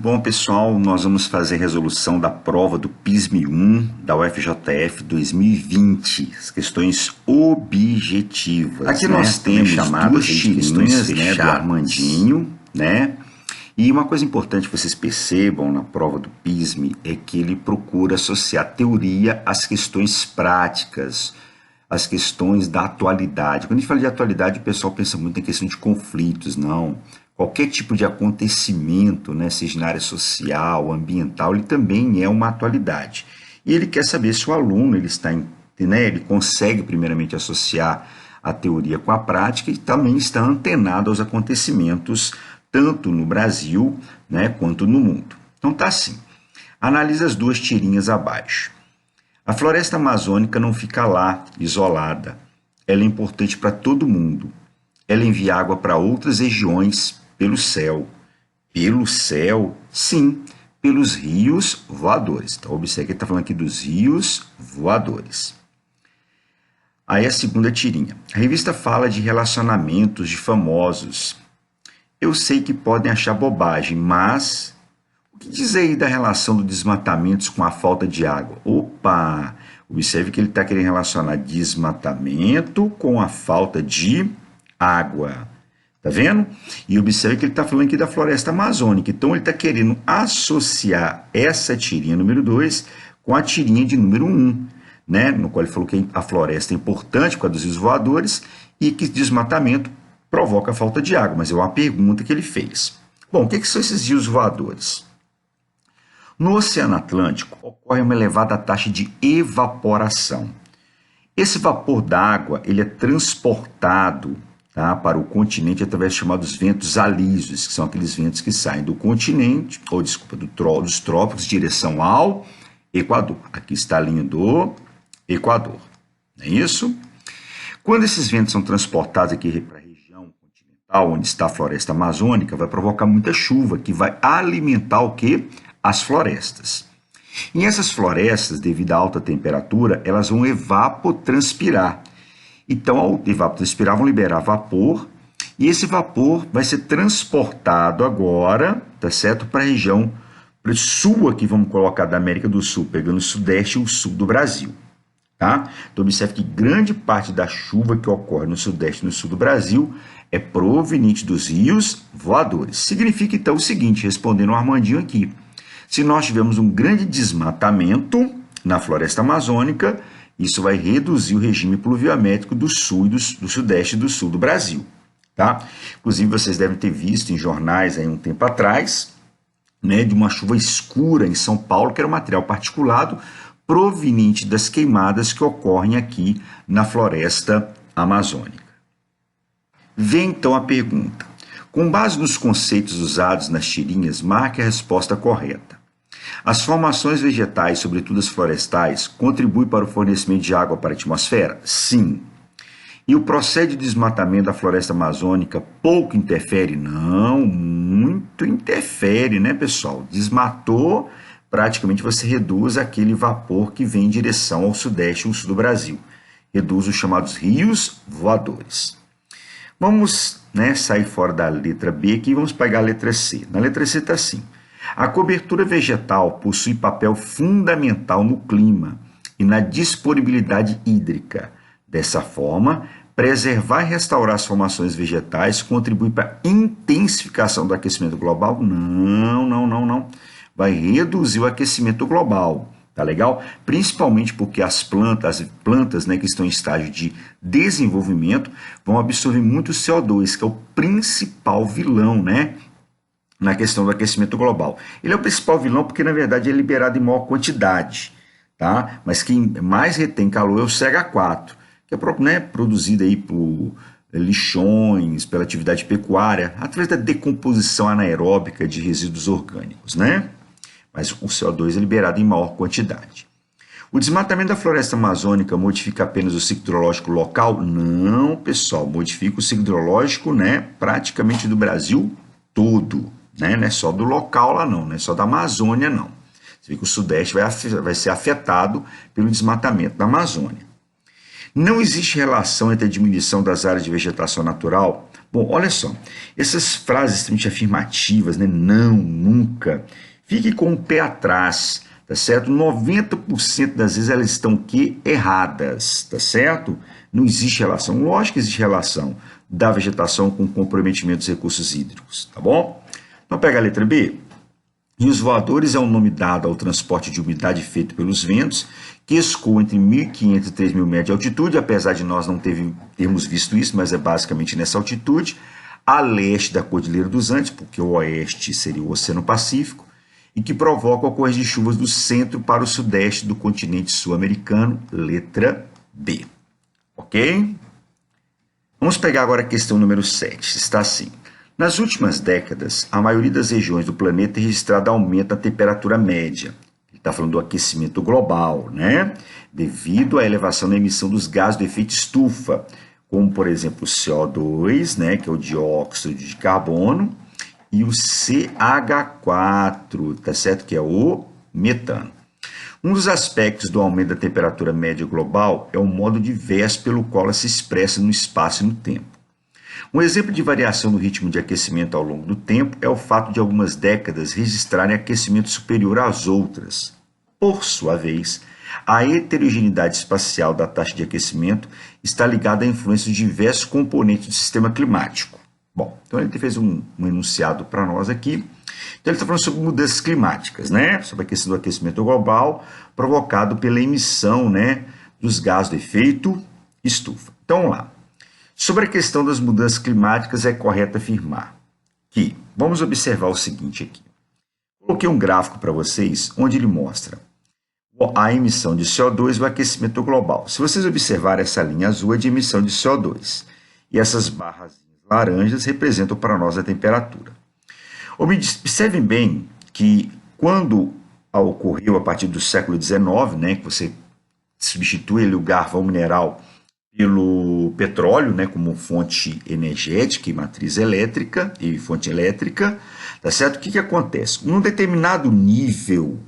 Bom, pessoal, nós vamos fazer a resolução da prova do PISM-1 da UFJF 2020, as questões objetivas. Aqui nós temos duas tirinhas, do Armandinho, né? E uma coisa importante que vocês percebam na prova do PISM é que ele procura associar teoria às questões práticas, as questões da atualidade. Quando a gente fala de atualidade, o pessoal pensa muito em questão de conflitos, não. Qualquer tipo de acontecimento, né, seja na área social, ambiental, ele também é uma atualidade. E ele quer saber se o aluno ele consegue primeiramente associar a teoria com a prática e também está antenado aos acontecimentos tanto no Brasil, né, quanto no mundo. Então tá assim. Analisa as duas tirinhas abaixo. A floresta amazônica não fica lá, isolada. Ela é importante para todo mundo. Ela envia água para outras regiões pelo céu. Pelo céu? Sim, pelos rios voadores. Então, observe que ele está falando aqui dos rios voadores. Aí a segunda tirinha. A revista fala de relacionamentos de famosos. Eu sei que podem achar bobagem, mas o que diz aí da relação do desmatamento com a falta de água? Opa! Observe que ele está querendo relacionar desmatamento com a falta de água. Tá vendo? E observe que ele está falando aqui da floresta amazônica. Então, ele está querendo associar essa tirinha número 2 com a tirinha de número 1, né? No qual ele falou que a floresta é importante por causa dos rios voadores e que desmatamento provoca a falta de água. Mas é uma pergunta que ele fez. Bom, o que são esses rios voadores? No Oceano Atlântico, ocorre uma elevada taxa de evaporação. Esse vapor d'água ele é transportado para o continente através dos chamados ventos alísios, que são aqueles ventos que saem do continente, dos trópicos, em direção ao Equador. Aqui está a linha do Equador, não é isso? Quando esses ventos são transportados aqui para a região continental, onde está a floresta amazônica, vai provocar muita chuva, que vai alimentar o quê? As florestas. E essas florestas, devido à alta temperatura, elas vão evapotranspirar. Então, ao evapotranspirar, vão liberar vapor, e esse vapor vai ser transportado agora, tá certo, para a região sul aqui, vamos colocar da América do Sul, pegando o sudeste e o sul do Brasil. Tá? Então, observe que grande parte da chuva que ocorre no sudeste e no sul do Brasil é proveniente dos rios voadores. Significa, então, o seguinte, respondendo ao Armandinho aqui, se nós tivermos um grande desmatamento na floresta amazônica, isso vai reduzir o regime pluviométrico do sul e do sudeste e do sul do Brasil. Tá? Inclusive, vocês devem ter visto em jornais aí um tempo atrás, né, de uma chuva escura em São Paulo, que era um material particulado proveniente das queimadas que ocorrem aqui na floresta amazônica. Vem então a pergunta. Com base nos conceitos usados nas tirinhas, marque a resposta correta. As formações vegetais, sobretudo as florestais, contribuem para o fornecimento de água para a atmosfera? Sim. E o processo de desmatamento da floresta amazônica pouco interfere? Não, muito interfere, né, pessoal? Desmatou, praticamente você reduz aquele vapor que vem em direção ao sudeste e ao sul do Brasil. Reduz os chamados rios voadores. Vamos, né, sair fora da letra B aqui e vamos pegar a letra C. Na letra C está assim. A cobertura vegetal possui papel fundamental no clima e na disponibilidade hídrica. Dessa forma, preservar e restaurar as formações vegetais contribui para a intensificação do aquecimento global? Não. Vai reduzir o aquecimento global. Tá legal? Principalmente porque as plantas, né, que estão em estágio de desenvolvimento vão absorver muito CO2, que é o principal vilão, né, na questão do aquecimento global. Ele é o principal vilão porque, na verdade, é liberado em maior quantidade, tá? Mas quem mais retém calor é o CH4, que é, né, produzido aí por lixões, pela atividade pecuária, através da decomposição anaeróbica de resíduos orgânicos, né? Mas o CO2 é liberado em maior quantidade. O desmatamento da floresta amazônica modifica apenas o ciclo hidrológico local? Não, pessoal, modifica o ciclo hidrológico, né, praticamente do Brasil todo. Né? Não é só do local lá não é só da Amazônia não. Você vê que o sudeste vai ser afetado pelo desmatamento da Amazônia. Não existe relação entre a diminuição das áreas de vegetação natural Bom, olha só, essas frases extremamente afirmativas, né? Não, nunca, fique com o pé atrás, tá certo? 90% das vezes elas estão aqui erradas, tá certo? Não existe relação. Lógico que existe relação da vegetação com o comprometimento dos recursos hídricos, tá bom? Então pega a letra B. Rios voadores é um nome dado ao transporte de umidade feito pelos ventos, que escoam entre 1.500 e 3.000 metros de altitude, apesar de nós não termos visto isso, mas é basicamente nessa altitude, a leste da Cordilheira dos Andes, porque o oeste seria o Oceano Pacífico, e que provoca a ocorrência de chuvas do centro para o sudeste do continente sul-americano, letra B. Ok? Vamos pegar agora a questão número 7, está assim. Nas últimas décadas, a maioria das regiões do planeta tem registrado aumento da temperatura média. Ele está falando do aquecimento global, né? Devido à elevação da emissão dos gases do efeito estufa, como, por exemplo, o CO2, né, que é o dióxido de carbono, e o CH4, tá certo? Que é o metano. Um dos aspectos do aumento da temperatura média global é o modo diverso pelo qual ela se expressa no espaço e no tempo. Um exemplo de variação no ritmo de aquecimento ao longo do tempo é o fato de algumas décadas registrarem aquecimento superior às outras. Por sua vez, a heterogeneidade espacial da taxa de aquecimento está ligada à influência de diversos componentes do sistema climático. Bom, então ele fez um enunciado para nós aqui. Então ele está falando sobre mudanças climáticas, né? Sobre a questão do aquecimento global provocado pela emissão, né, dos gases do efeito estufa. Então vamos lá. Sobre a questão das mudanças climáticas, é correto afirmar que, vamos observar o seguinte aqui. Coloquei um gráfico para vocês, onde ele mostra a emissão de CO2 e o aquecimento global. Se vocês observarem, essa linha azul é de emissão de CO2, e essas barras laranjas representam para nós a temperatura. Observem bem que quando ocorreu a partir do século XIX, né, que você substitui o carvão mineral pelo petróleo, né, como fonte energética e matriz elétrica e fonte elétrica, tá certo? O que acontece? Num determinado nível,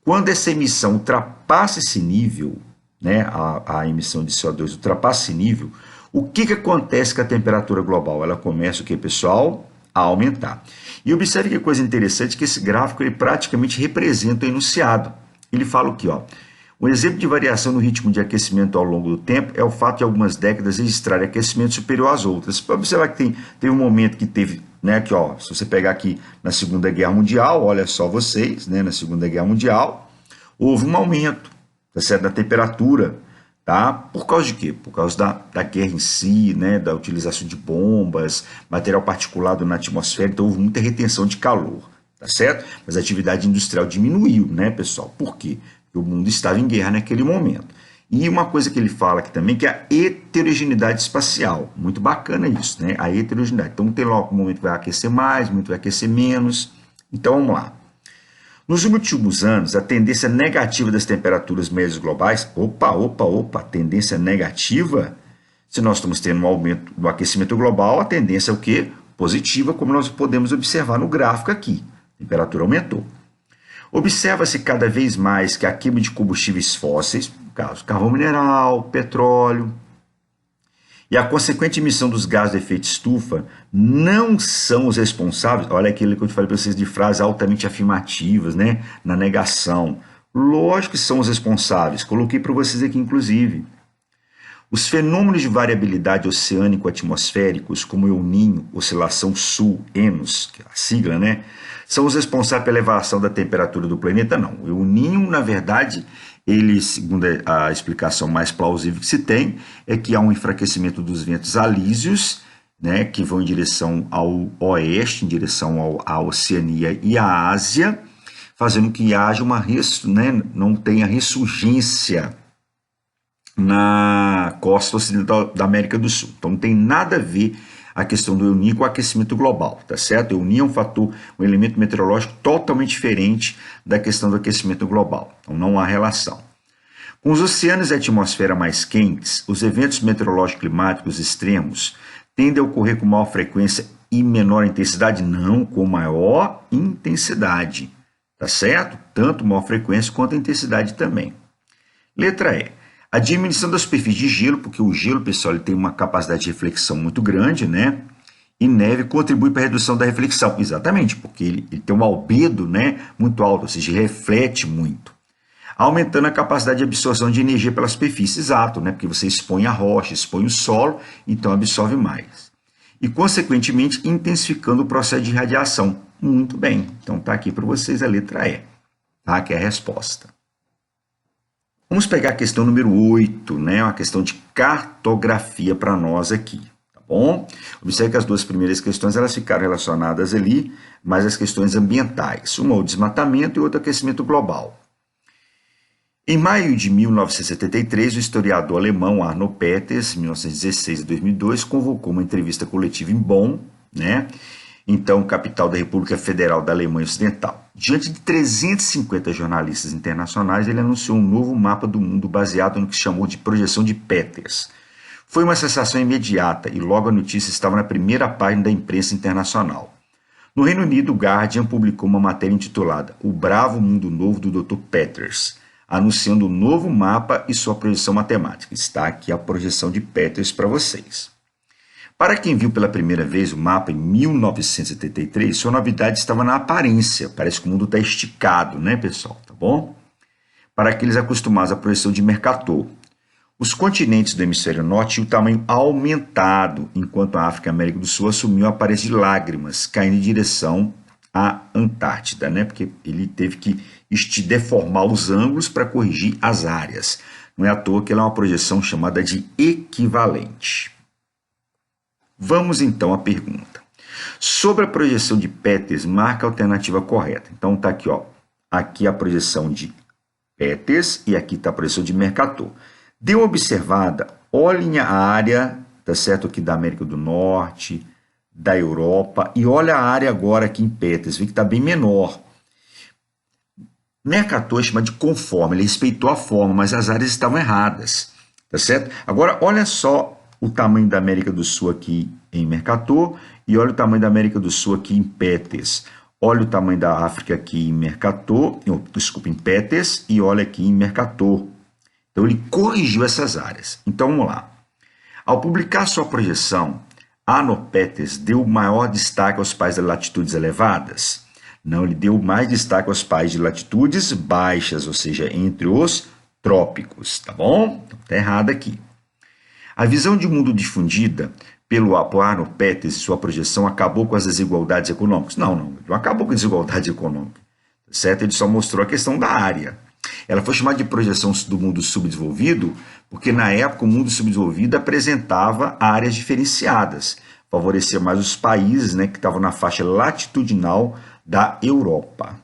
quando essa emissão ultrapassa esse nível, né, a emissão de CO2 ultrapassa esse nível, o que acontece com a temperatura global? Ela começa o que, pessoal? A aumentar. E observe que coisa interessante, que esse gráfico ele praticamente representa o enunciado. Ele fala o quê? Um exemplo de variação no ritmo de aquecimento ao longo do tempo é o fato de algumas décadas registrarem aquecimento superior às outras. Você pode observar que teve um momento que teve, né, aqui, ó, se você pegar aqui na Segunda Guerra Mundial, olha só vocês, né, na Segunda Guerra Mundial, houve um aumento, tá certo, da temperatura, tá? Por causa de quê? Por causa da guerra em si, né, da utilização de bombas, material particulado na atmosfera, então houve muita retenção de calor, tá certo? Mas a atividade industrial diminuiu, né, pessoal? Por quê? Porque o mundo estava em guerra naquele momento. E uma coisa que ele fala aqui também, que é a heterogeneidade espacial. Muito bacana isso, né? A heterogeneidade. Então tem lá um momento que vai aquecer mais, um momento que vai aquecer menos. Então vamos lá. Nos últimos anos, a tendência negativa das temperaturas médias globais, tendência negativa, se nós estamos tendo um aumento do aquecimento global, a tendência é o quê? Positiva, como nós podemos observar no gráfico aqui. A temperatura aumentou. Observa-se cada vez mais que a queima de combustíveis fósseis, no caso carvão mineral, petróleo, e a consequente emissão dos gases de efeito estufa não são os responsáveis. Olha aquilo que eu te falei para vocês de frases altamente afirmativas, né? Na negação. Lógico que são os responsáveis. Coloquei para vocês aqui, inclusive. Os fenômenos de variabilidade oceânico-atmosféricos, como El Niño, oscilação sul-enos, que é a sigla, né? São os responsáveis pela elevação da temperatura do planeta? Não. O El Niño, na verdade, ele, segundo a explicação mais plausível que se tem, é que há um enfraquecimento dos ventos alísios, né, que vão em direção ao oeste, em direção à Oceania e à Ásia, fazendo que haja não tenha ressurgência na costa ocidental da América do Sul. Então não tem nada a ver a questão do El Niño com o aquecimento global, tá certo? O El Niño é um fator, um elemento meteorológico totalmente diferente da questão do aquecimento global. Então não há relação. Com os oceanos e a atmosfera mais quentes, os eventos meteorológicos climáticos extremos tendem a ocorrer com maior frequência e menor intensidade? Não, com maior intensidade, tá certo? Tanto maior frequência quanto a intensidade também. Letra E. A diminuição da superfície de gelo, porque o gelo, pessoal, ele tem uma capacidade de reflexão muito grande, né? E neve contribui para a redução da reflexão. Exatamente, porque ele tem um albedo, né, muito alto, ou seja, reflete muito. Aumentando a capacidade de absorção de energia pela superfície, exato, né? Porque você expõe a rocha, expõe o solo, então absorve mais. E, consequentemente, intensificando o processo de radiação. Muito bem, então está aqui para vocês a letra E, tá? Que é a resposta. Vamos pegar a questão número 8, né? Uma questão de cartografia para nós aqui, tá bom? Observe que as duas primeiras questões elas ficaram relacionadas ali, mas as questões ambientais. Uma o desmatamento e outra o aquecimento global. Em maio de 1973, o historiador alemão Arno Peters, 1916 e 2002, convocou uma entrevista coletiva em Bonn, né? Então capital da República Federal da Alemanha Ocidental. Diante de 350 jornalistas internacionais, ele anunciou um novo mapa do mundo baseado no que se chamou de projeção de Peters. Foi uma sensação imediata e logo a notícia estava na primeira página da imprensa internacional. No Reino Unido, o Guardian publicou uma matéria intitulada O Bravo Mundo Novo do Dr. Peters, anunciando o novo mapa e sua projeção matemática. Está aqui a projeção de Peters para vocês. Para quem viu pela primeira vez o mapa em 1973, sua novidade estava na aparência. Parece que o mundo está esticado, né, pessoal? Tá bom? Para aqueles acostumados à projeção de Mercator, os continentes do hemisfério norte tinham o tamanho aumentado, enquanto a África e a América do Sul assumiam a aparência de lágrimas, caindo em direção à Antártida, né? Porque ele teve que deformar os ângulos para corrigir as áreas. Não é à toa que ela é uma projeção chamada de equivalente. Vamos então à pergunta. Sobre a projeção de Peters, marca a alternativa correta. Então está aqui, ó. Aqui a projeção de Peters e aqui está a projeção de Mercator. Dê uma observada, olhem a área, tá certo, aqui da América do Norte, da Europa, e olha a área agora aqui em Peters, vê que está bem menor. Mercator chama de conforme, ele respeitou a forma, mas as áreas estavam erradas, tá certo? Agora, olha só o tamanho da América do Sul aqui em Mercator e olha o tamanho da América do Sul aqui em Peters. Olha o tamanho da África aqui em Mercator, desculpa, em Peters e olha aqui em Mercator. Então, ele corrigiu essas áreas. Então, vamos lá. Ao publicar sua projeção, Arno Peters deu maior destaque aos países de latitudes elevadas? Não, ele deu mais destaque aos países de latitudes baixas, ou seja, entre os trópicos, tá bom? Está errado aqui. A visão de mundo difundida pelo Arno Peters e sua projeção acabou com as desigualdades econômicas? Não, ele não acabou com a desigualdade econômica, certo? Ele só mostrou a questão da área. Ela foi chamada de projeção do mundo subdesenvolvido porque, na época, o mundo subdesenvolvido apresentava áreas diferenciadas, favorecia mais os países, né, que estavam na faixa latitudinal da Europa.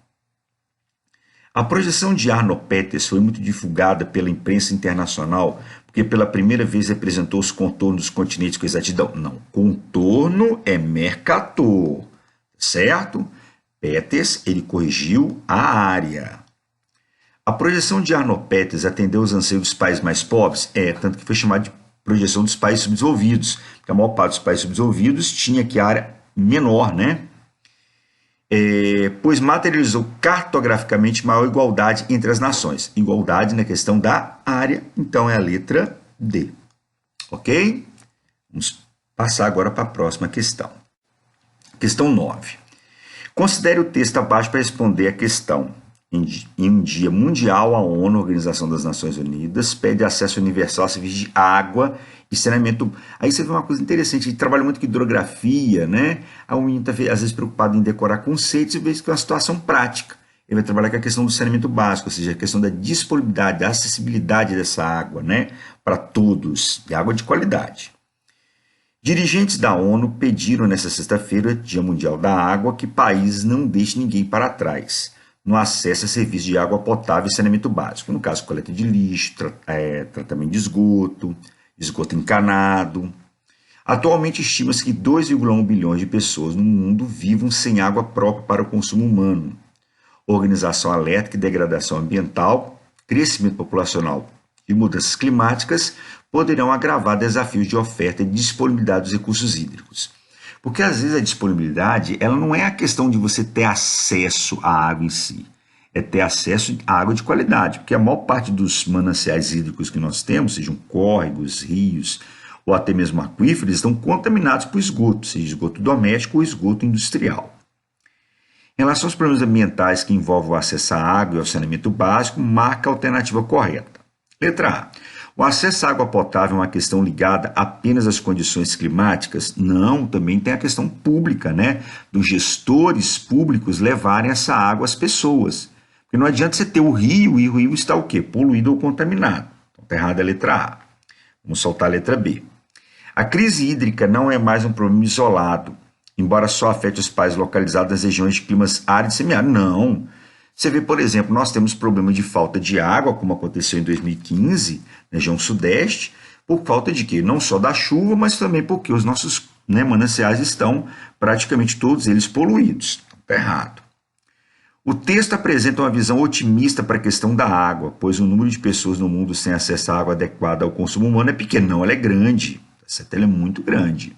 A projeção de Arno Peters foi muito divulgada pela imprensa internacional porque pela primeira vez representou os contornos dos continentes com exatidão. Não, contorno é Mercator, certo? Peters, ele corrigiu a área. A projeção de Arno Peters atendeu os anseios dos países mais pobres? Tanto que foi chamada de projeção dos países subdesenvolvidos, porque a maior parte dos países subdesenvolvidos tinha que área menor, né? Pois materializou cartograficamente maior igualdade entre as nações. Igualdade na questão da área, então é a letra D. Ok? Vamos passar agora para a próxima questão. Questão 9. Considere o texto abaixo para responder a questão. Em um dia mundial, a ONU, Organização das Nações Unidas, pede acesso universal a serviços de água e saneamento. Aí você vê uma coisa interessante, a gente trabalha muito com hidrografia, né? A menino está às vezes preocupado em decorar conceitos e vê que é uma situação prática. Ele vai trabalhar com a questão do saneamento básico, ou seja, a questão da disponibilidade, da acessibilidade dessa água, né? Para todos, e água de qualidade. Dirigentes da ONU pediram nesta sexta-feira, Dia Mundial da Água, que países não deixem ninguém para trás no acesso a serviços de água potável e saneamento básico. No caso, coleta de lixo, tratamento de esgoto encanado. Atualmente, estima-se que 2,1 bilhões de pessoas no mundo vivam sem água própria para o consumo humano. Organização alerta que degradação ambiental, crescimento populacional e mudanças climáticas poderão agravar desafios de oferta e disponibilidade dos recursos hídricos. Porque às vezes a disponibilidade ela não é a questão de você ter acesso à água em si, é ter acesso à água de qualidade, porque a maior parte dos mananciais hídricos que nós temos, sejam córregos, rios ou até mesmo aquíferos, estão contaminados por esgoto, seja esgoto doméstico ou esgoto industrial. Em relação aos problemas ambientais que envolvem o acesso à água e ao saneamento básico, marca a alternativa correta. Letra A. O acesso à água potável é uma questão ligada apenas às condições climáticas? Não, também tem a questão pública, né? Dos gestores públicos levarem essa água às pessoas. Porque não adianta você ter o rio e o rio está o quê? Poluído ou contaminado. Então está errada a letra A. Vamos soltar a letra B. A crise hídrica não é mais um problema isolado, embora só afete os países localizados nas regiões de climas áridos e semiáridos. Não. Você vê, por exemplo, nós temos problema de falta de água, como aconteceu em 2015, na região sudeste, por falta de quê? Não só da chuva, mas também porque os nossos mananciais estão praticamente todos eles poluídos. Está errado. O texto apresenta uma visão otimista para a questão da água, pois o número de pessoas no mundo sem acesso à água adequada ao consumo humano é pequeno. Não, ela é grande. Essa tela é muito grande.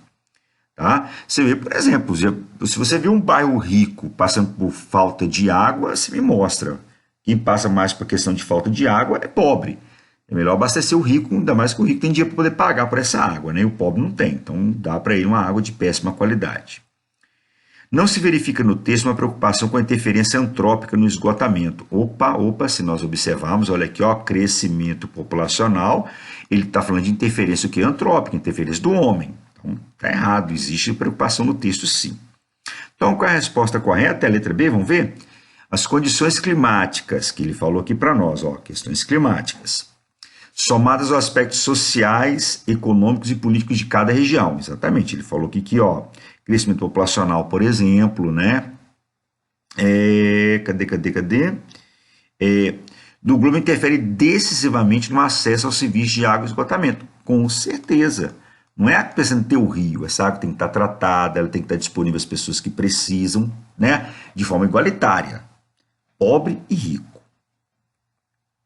Tá? Você vê, por exemplo, se você vê um bairro rico passando por falta de água, você me mostra. Quem passa mais por questão de falta de água é pobre. É melhor abastecer o rico, ainda mais que o rico tem dinheiro para poder pagar por essa água, né? E o pobre não tem, então dá para ele uma água de péssima qualidade. Não se verifica no texto uma preocupação com a interferência antrópica no esgotamento. Opa, se nós observarmos, olha aqui, ó, crescimento populacional, ele está falando de interferência o quê? Antrópica, interferência do homem. Então, está errado, existe preocupação no texto, sim. Então, qual é a resposta correta? É a letra B, vamos ver? As condições climáticas, que ele falou aqui para nós, ó, questões climáticas, somadas aos aspectos sociais, econômicos e políticos de cada região. Exatamente, ele falou aqui que, ó, crescimento populacional, por exemplo, né? Cadê? Do globo interfere decisivamente no acesso ao serviço de água e esgotamento. Com certeza. Não é pensando em ter o rio, essa água tem que estar tratada, ela tem que estar disponível às pessoas que precisam, né? De forma igualitária, pobre e rico.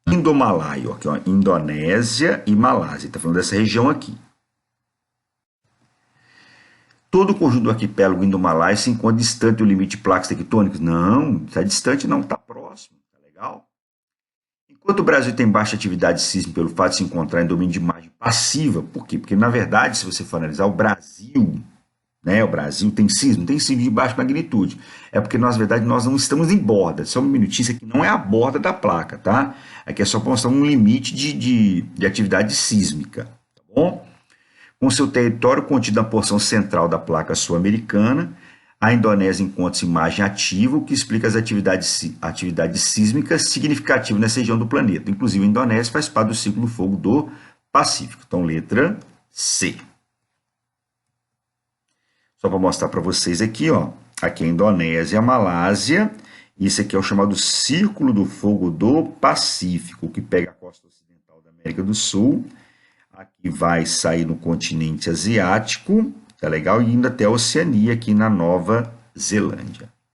Indomalaio, aqui, ó, Indonésia e Malásia, está falando dessa região aqui. Todo o conjunto do arquipélago Indomalaio se encontra distante do limite de placas tectônicas? Não, está distante não, está próximo, tá legal? Enquanto o Brasil tem baixa atividade sísmica pelo fato de se encontrar em domínio de margem passiva, por quê? Porque, na verdade, se você for analisar, o Brasil tem sismo de baixa magnitude. É porque, na verdade, nós não estamos em borda. Só um minutinho, isso aqui não é a borda da placa, tá? Aqui é só para mostrar um limite de atividade sísmica, tá bom? Com seu território contido na porção central da placa sul-americana, a Indonésia encontra-se em margem ativa, o que explica as atividades sísmicas significativas nessa região do planeta. Inclusive, a Indonésia faz parte do ciclo do fogo do Pacífico. Então, letra C. Só para mostrar para vocês aqui, ó. Aqui é a Indonésia e a Malásia. Isso aqui é o chamado Círculo do Fogo do Pacífico, que pega a costa ocidental da América do Sul. Aqui vai sair no continente asiático, tá legal? E indo até a Oceania, aqui na Nova Zelândia.